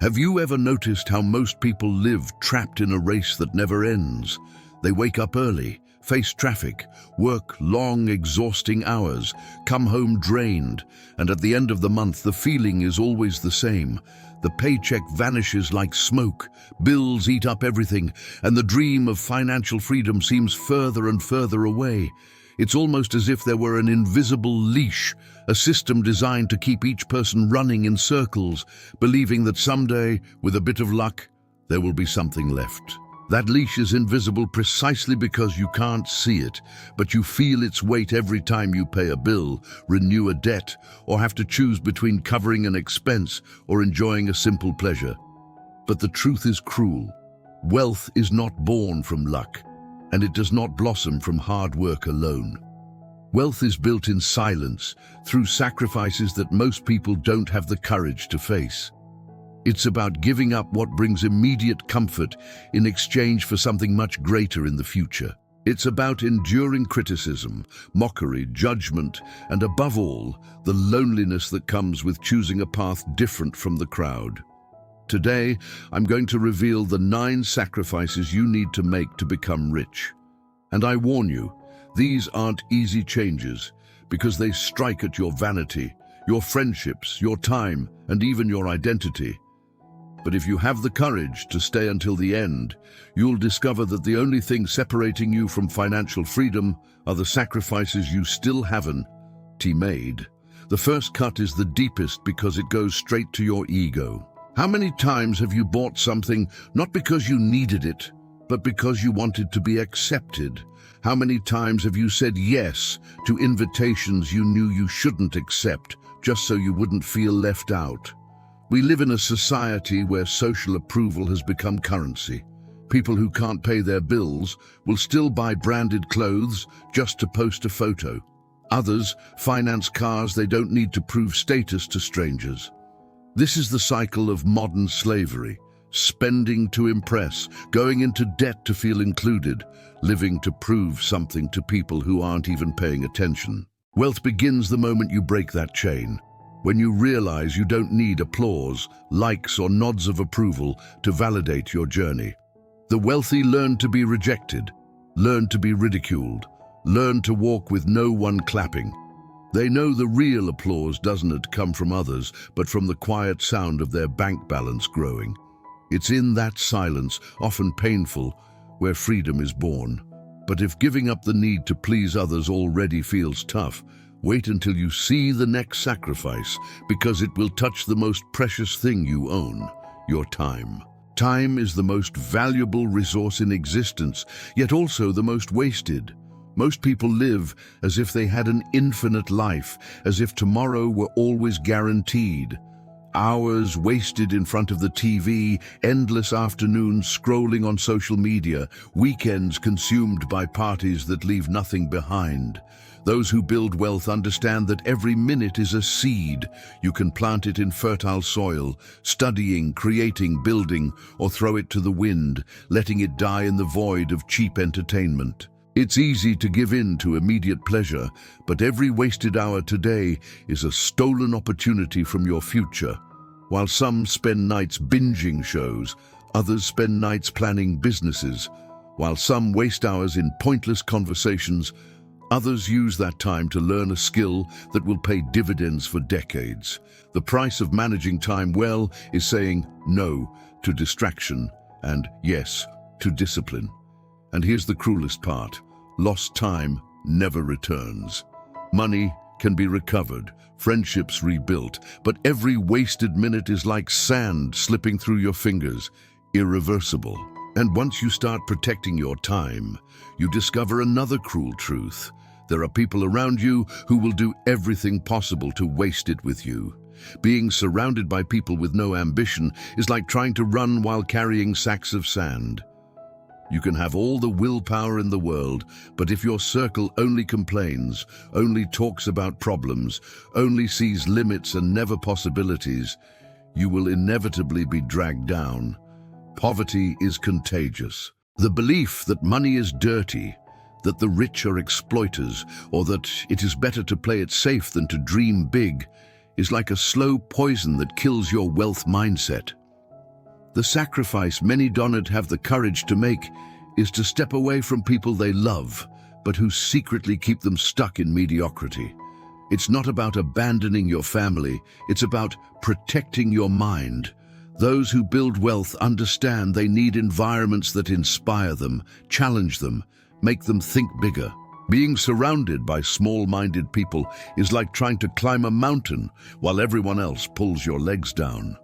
Have you ever noticed how most people live trapped in a race that never ends? They wake up early, face traffic, work long, exhausting hours, come home drained, and at the end of the month the feeling is always the same. The paycheck vanishes like smoke, bills eat up everything, and the dream of financial freedom seems further and further away. It's almost as if there were an invisible leash, a system designed to keep each person running in circles, believing that someday, with a bit of luck, there will be something left. That leash is invisible precisely because you can't see it, but you feel its weight every time you pay a bill, renew a debt, or have to choose between covering an expense or enjoying a simple pleasure. But the truth is cruel. Wealth is not born from luck, and it does not blossom from hard work alone. Wealth is built in silence, through sacrifices that most people don't have the courage to face. It's about giving up what brings immediate comfort in exchange for something much greater in the future. It's about enduring criticism, mockery, judgment, and above all, the loneliness that comes with choosing a path different from the crowd. Today, I'm going to reveal the 9 sacrifices you need to make to become rich. And I warn you, these aren't easy changes, because they strike at your vanity, your friendships, your time, and even your identity. But if you have the courage to stay until the end, you'll discover that the only thing separating you from financial freedom are the sacrifices you still haven't made. The first cut is the deepest because it goes straight to your ego. How many times have you bought something not because you needed it, but because you wanted to be accepted? How many times have you said yes to invitations you knew you shouldn't accept, just so you wouldn't feel left out? We live in a society where social approval has become currency. People who can't pay their bills will still buy branded clothes just to post a photo. Others finance cars they don't need to prove status to strangers. This is the cycle of modern slavery. Spending to impress, going into debt to feel included, living to prove something to people who aren't even paying attention. Wealth begins the moment you break that chain. When you realize you don't need applause, likes, or nods of approval to validate your journey. The wealthy learn to be rejected, learn to be ridiculed, learn to walk with no one clapping. They know the real applause doesn't come from others, but from the quiet sound of their bank balance growing. It's in that silence, often painful, where freedom is born. But if giving up the need to please others already feels tough, wait until you see the next sacrifice, because it will touch the most precious thing you own, your time. Time is the most valuable resource in existence, yet also the most wasted. Most people live as if they had an infinite life, as if tomorrow were always guaranteed. Hours wasted in front of the TV, endless afternoons scrolling on social media, weekends consumed by parties that leave nothing behind. Those who build wealth understand that every minute is a seed. You can plant it in fertile soil, studying, creating, building, or throw it to the wind, letting it die in the void of cheap entertainment. It's easy to give in to immediate pleasure, but every wasted hour today is a stolen opportunity from your future. While some spend nights binging shows, others spend nights planning businesses. While some waste hours in pointless conversations, others use that time to learn a skill that will pay dividends for decades. The price of managing time well is saying no to distraction and yes to discipline. And here's the cruelest part. Lost time never returns. Money can be recovered, friendships rebuilt, but every wasted minute is like sand slipping through your fingers, irreversible. And once you start protecting your time, you discover another cruel truth. There are people around you who will do everything possible to waste it with you. Being surrounded by people with no ambition is like trying to run while carrying sacks of sand. You can have all the willpower in the world, but if your circle only complains, only talks about problems, only sees limits and never possibilities, you will inevitably be dragged down. Poverty is contagious. The belief that money is dirty, that the rich are exploiters, or that it is better to play it safe than to dream big, is like a slow poison that kills your wealth mindset. The sacrifice many don't have the courage to make is to step away from people they love, but who secretly keep them stuck in mediocrity. It's not about abandoning your family, it's about protecting your mind. Those who build wealth understand they need environments that inspire them, challenge them, make them think bigger. Being surrounded by small-minded people is like trying to climb a mountain while everyone else pulls your legs down.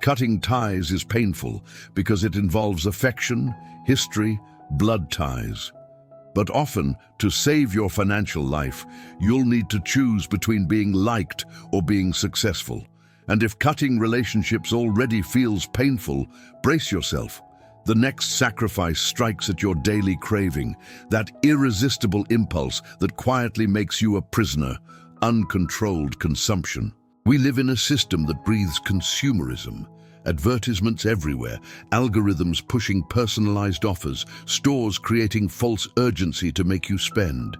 Cutting ties is painful because it involves affection, history, blood ties. But often, to save your financial life, you'll need to choose between being liked or being successful. And if cutting relationships already feels painful, brace yourself. The next sacrifice strikes at your daily craving, that irresistible impulse that quietly makes you a prisoner, uncontrolled consumption. We live in a system that breathes consumerism. Advertisements everywhere, algorithms pushing personalized offers, stores creating false urgency to make you spend.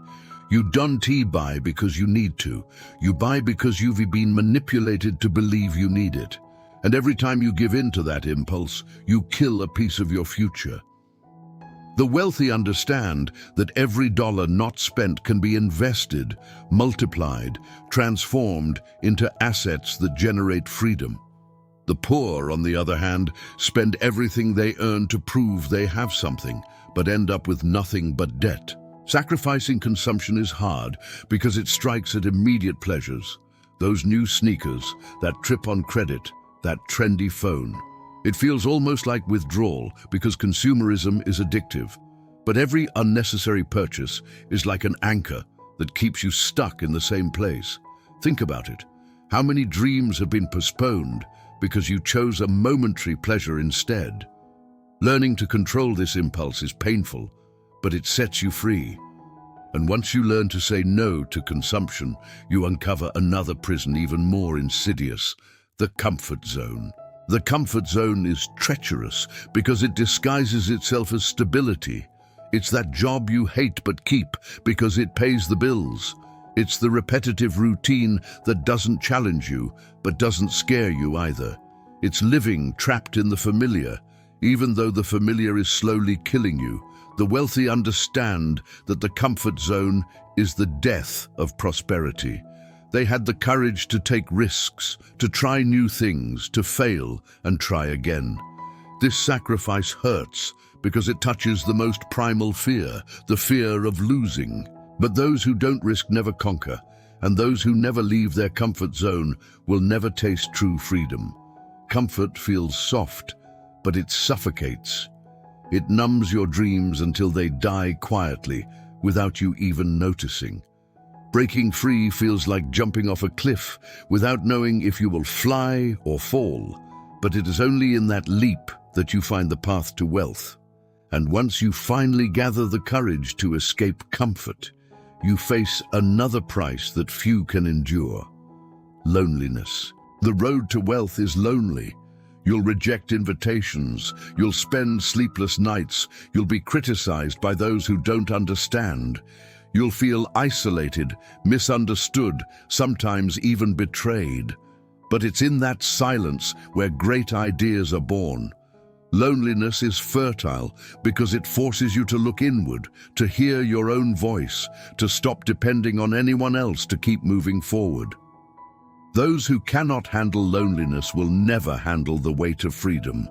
You don't buy because you need to. You buy because you've been manipulated to believe you need it. And every time you give in to that impulse, you kill a piece of your future. The wealthy understand that every dollar not spent can be invested, multiplied, transformed into assets that generate freedom. The poor, on the other hand, spend everything they earn to prove they have something, but end up with nothing but debt. Sacrificing consumption is hard because it strikes at immediate pleasures. Those new sneakers, that trip on credit, that trendy phone. It feels almost like withdrawal because consumerism is addictive. But every unnecessary purchase is like an anchor that keeps you stuck in the same place. Think about it. How many dreams have been postponed because you chose a momentary pleasure instead? Learning to control this impulse is painful, but it sets you free. And once you learn to say no to consumption, you uncover another prison even more insidious, the comfort zone. The comfort zone is treacherous because it disguises itself as stability. It's that job you hate but keep because it pays the bills. It's the repetitive routine that doesn't challenge you, but doesn't scare you either. It's living trapped in the familiar, even though the familiar is slowly killing you. The wealthy understand that the comfort zone is the death of prosperity. They had the courage to take risks, to try new things, to fail and try again. This sacrifice hurts because it touches the most primal fear, the fear of losing. But those who don't risk never conquer, and those who never leave their comfort zone will never taste true freedom. Comfort feels soft, but it suffocates. It numbs your dreams until they die quietly, without you even noticing. Breaking free feels like jumping off a cliff without knowing if you will fly or fall. But it is only in that leap that you find the path to wealth. And once you finally gather the courage to escape comfort, you face another price that few can endure: loneliness. The road to wealth is lonely. You'll reject invitations, you'll spend sleepless nights, you'll be criticized by those who don't understand. You'll feel isolated, misunderstood, sometimes even betrayed. But it's in that silence where great ideas are born. Loneliness is fertile because it forces you to look inward, to hear your own voice, to stop depending on anyone else to keep moving forward. Those who cannot handle loneliness will never handle the weight of freedom.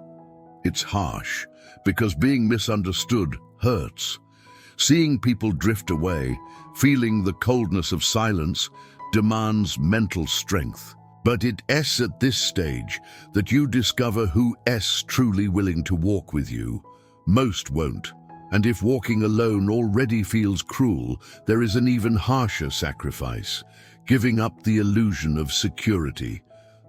It's harsh because being misunderstood hurts. Seeing people drift away, feeling the coldness of silence, demands mental strength. But it's at this stage that you discover who is truly willing to walk with you. Most won't. And if walking alone already feels cruel, there is an even harsher sacrifice: giving up the illusion of security.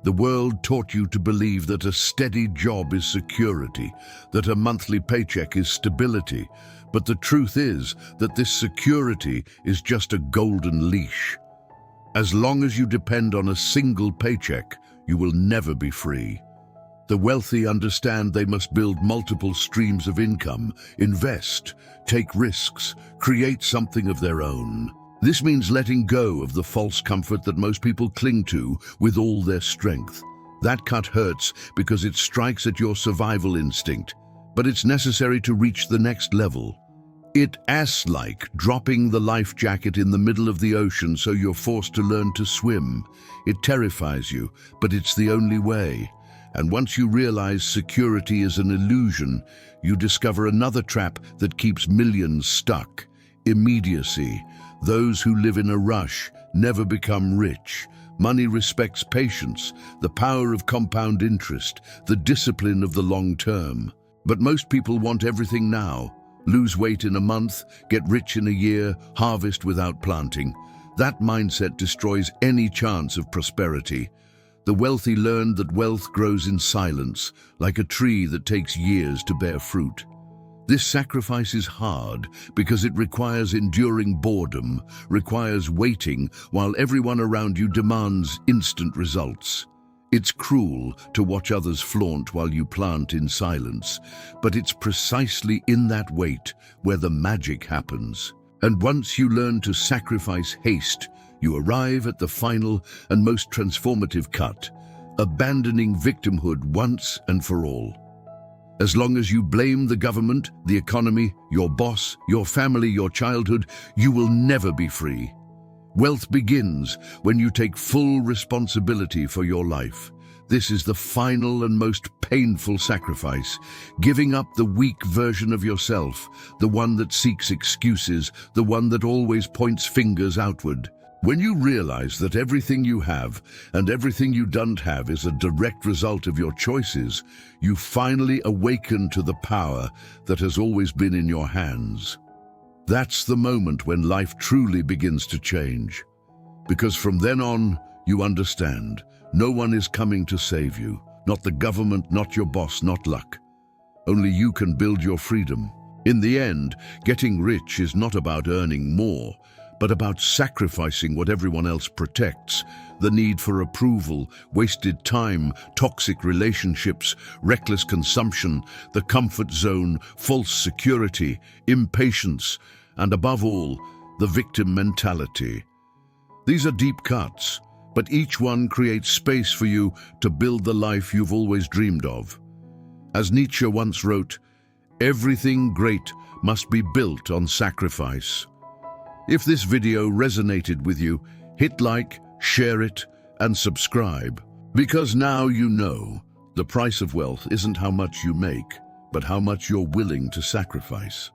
The world taught you to believe that a steady job is security, that a monthly paycheck is stability. But the truth is that this security is just a golden leash. As long as you depend on a single paycheck, you will never be free. The wealthy understand they must build multiple streams of income, invest, take risks, create something of their own. This means letting go of the false comfort that most people cling to with all their strength. That cut hurts because it strikes at your survival instinct, but it's necessary to reach the next level. It's like dropping the life jacket in the middle of the ocean so you're forced to learn to swim. It terrifies you, but it's the only way. And once you realize security is an illusion, you discover another trap that keeps millions stuck: immediacy. Those who live in a rush never become rich. Money respects patience, the power of compound interest, the discipline of the long term. But most people want everything now. Lose weight in a month, get rich in a year, harvest without planting. That mindset destroys any chance of prosperity. The wealthy learned that wealth grows in silence, like a tree that takes years to bear fruit. This sacrifice is hard because it requires enduring boredom, requires waiting while everyone around you demands instant results. It's cruel to watch others flaunt while you plant in silence, but it's precisely in that wait where the magic happens. And once you learn to sacrifice haste, you arrive at the final and most transformative cut, abandoning victimhood once and for all. As long as you blame the government, the economy, your boss, your family, your childhood, you will never be free. Wealth begins when you take full responsibility for your life. This is the final and most painful sacrifice, giving up the weak version of yourself, the one that seeks excuses, the one that always points fingers outward. When you realize that everything you have and everything you don't have is a direct result of your choices, you finally awaken to the power that has always been in your hands. That's the moment when life truly begins to change. Because from then on, you understand, no one is coming to save you. Not the government, not your boss, not luck. Only you can build your freedom. In the end, getting rich is not about earning more, but about sacrificing what everyone else protects: the need for approval, wasted time, toxic relationships, reckless consumption, the comfort zone, false security, impatience, and above all, the victim mentality. These are deep cuts, but each one creates space for you to build the life you've always dreamed of. As Nietzsche once wrote, "Everything great must be built on sacrifice." If this video resonated with you, hit like, share it, and subscribe. Because now you know, the price of wealth isn't how much you make, but how much you're willing to sacrifice.